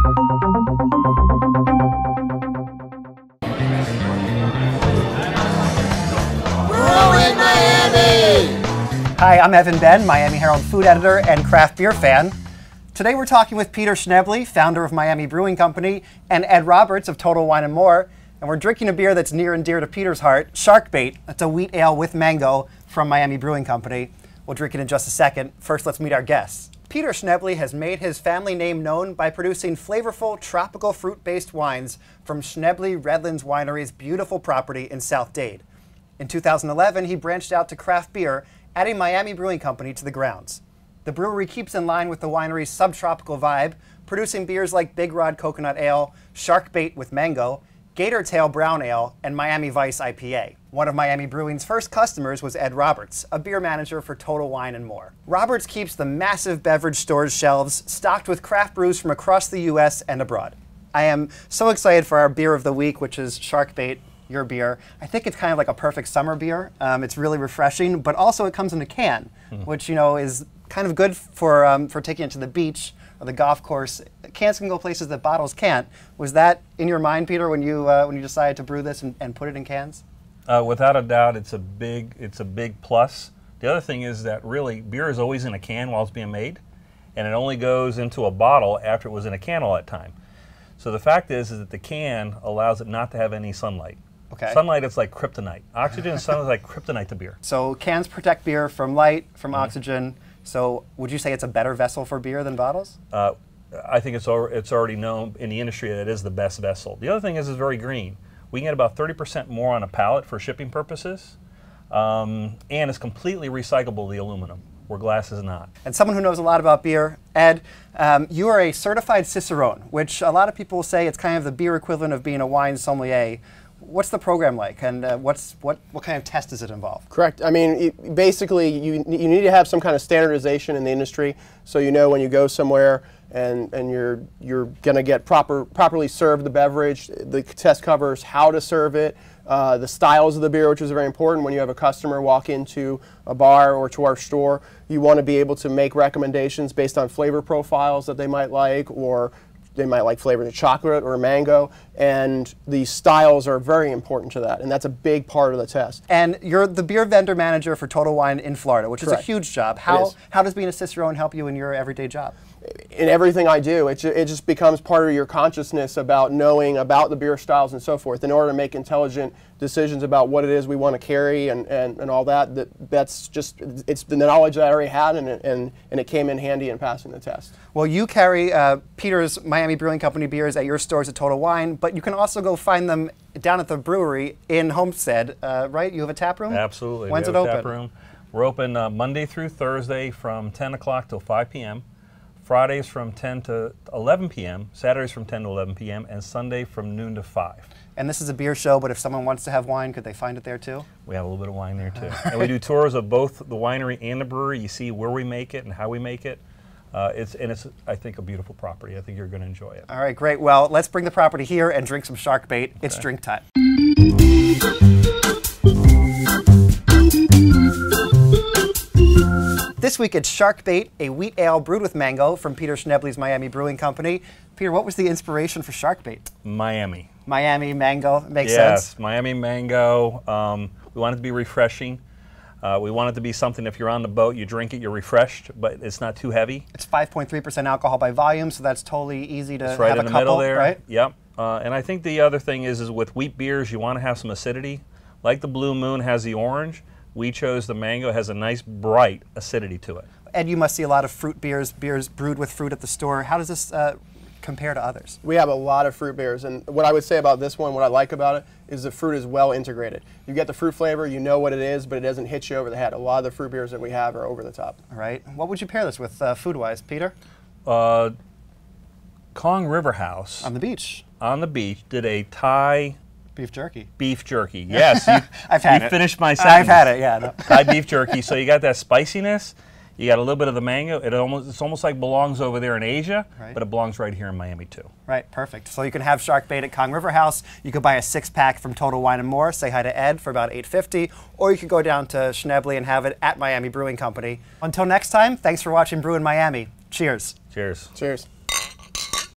Hi, I'm Evan Benn, Miami Herald food editor and craft beer fan. Today we're talking with Peter Schnebly, founder of Miami Brewing Company, and Ed Roberts of Total Wine & More, and we're drinking a beer that's near and dear to Peter's heart, Sharkbait. That's a wheat ale with mango from Miami Brewing Company. We'll drink it in just a second. First, let's meet our guests. Peter Schnebly has made his family name known by producing flavorful tropical fruit-based wines from Schnebly Redlands Winery's beautiful property in South Dade. In 2011, he branched out to craft beer, adding Miami Brewing Company to the grounds. The brewery keeps in line with the winery's subtropical vibe, producing beers like Big Rod Coconut Ale, Sharkbait with Mango, Gator Tail Brown Ale, and Miami Vice IPA. One of Miami Brewing's first customers was Ed Roberts, a beer manager for Total Wine & More. Roberts keeps the massive beverage store's shelves stocked with craft brews from across the U.S. and abroad. I am so excited for our beer of the week, which is Sharkbait, your beer. I think it's kind of like a perfect summer beer. It's really refreshing, but also it comes in a can, which is kind of good for taking it to the beach or the golf course. Cans can go places that bottles can't. Was that in your mind, Peter, when you decided to brew this and put it in cans? Without a doubt, it's a big plus. The other thing is that really beer is always in a can while it's being made, and it only goes into a bottle after it was in a can all that time. So the fact is that the can allows it not to have any sunlight. Okay. Sunlight is like kryptonite. Oxygen and sunlight is like kryptonite to beer. So cans protect beer from light, from oxygen. So would you say it's a better vessel for beer than bottles? I think it's already known in the industry that it is the best vessel. The other thing is it's very green. We can get about 30% more on a pallet for shipping purposes, and it's completely recyclable, the aluminum, where glass is not. And someone who knows a lot about beer, Ed, you are a certified Cicerone, which a lot of people say it's kind of the beer equivalent of being a wine sommelier. What's the program like, and what kind of test does it involve? Correct. I mean, basically, you need to have some kind of standardization in the industry, so you know when you go somewhere and you're going to get properly served the beverage. The test covers how to serve it, the styles of the beer, which is very important. When you have a customer walk into a bar or to our store, you want to be able to make recommendations based on flavor profiles that they might like, or they might like flavored chocolate or mango, and the styles are very important to that, and that's a big part of the test. And you're the beer vendor manager for Total Wine in Florida, which Correct. Is a huge job. How does being a Cicerone help you in your everyday job? In everything I do, it just becomes part of your consciousness about knowing about the beer styles and so forth in order to make intelligent decisions about what it is we want to carry and all that. That's just, it's the knowledge that I already had, and it came in handy in passing the test. Well, you carry Peter's Miami Brewing Company beers at your stores at Total Wine, but you can also go find them down at the brewery in Homestead, right? You have a tap room? Absolutely. When's it we have open? A tap room. We're open Monday through Thursday from 10 o'clock till 5 p.m. Fridays from 10 to 11 p.m., Saturdays from 10 to 11 p.m., and Sunday from noon to 5. And this is a beer show, but if someone wants to have wine, could they find it there too? We have a little bit of wine there too. And we do tours of both the winery and the brewery. You see where we make it and how we make it. It's, I think, a beautiful property. I think you're going to enjoy it. All right, great. Well, let's bring the property here and drink some Sharkbait. Okay. It's drink time. This week it's Sharkbait, a wheat ale brewed with mango from Peter Schnebly's Miami Brewing Company. Peter, what was the inspiration for Sharkbait? Miami. Miami mango, makes sense? Yes, Miami mango. We want it to be refreshing. We want it to be something, if you're on the boat, you drink it, you're refreshed, but it's not too heavy. It's 5.3% alcohol by volume, so that's totally easy to it's right have in a the couple, middle there. Right? Yep. And I think the other thing is with wheat beers, you want to have some acidity. Like the Blue Moon has the orange, we chose the mango, has a nice bright acidity to it. Ed, you must see a lot of fruit beers brewed with fruit at the store. How does this compare to others? We have a lot of fruit beers, and what I would say about this one, what I like about it, is the fruit is well integrated. You get the fruit flavor, you know what it is, but it doesn't hit you over the head. A lot of the fruit beers that we have are over the top. All right. What would you pair this with food-wise, Peter? Kong River House. On the beach. On the beach, did a Thai beef jerky. Beef jerky, yes. I've had it. You finished my sentence. I've had it, yeah. No. Thai beef jerky, so you got that spiciness, you got a little bit of the mango. It's almost like belongs over there in Asia, right. But it belongs right here in Miami too. Right, perfect. So you can have Sharkbait at Kong River House. You could buy a 6-pack from Total Wine & More, say hi to Ed, for about $8.50, or you could go down to Schnebly and have it at Miami Brewing Company. Until next time, thanks for watching Brew in Miami. Cheers. Cheers. Cheers.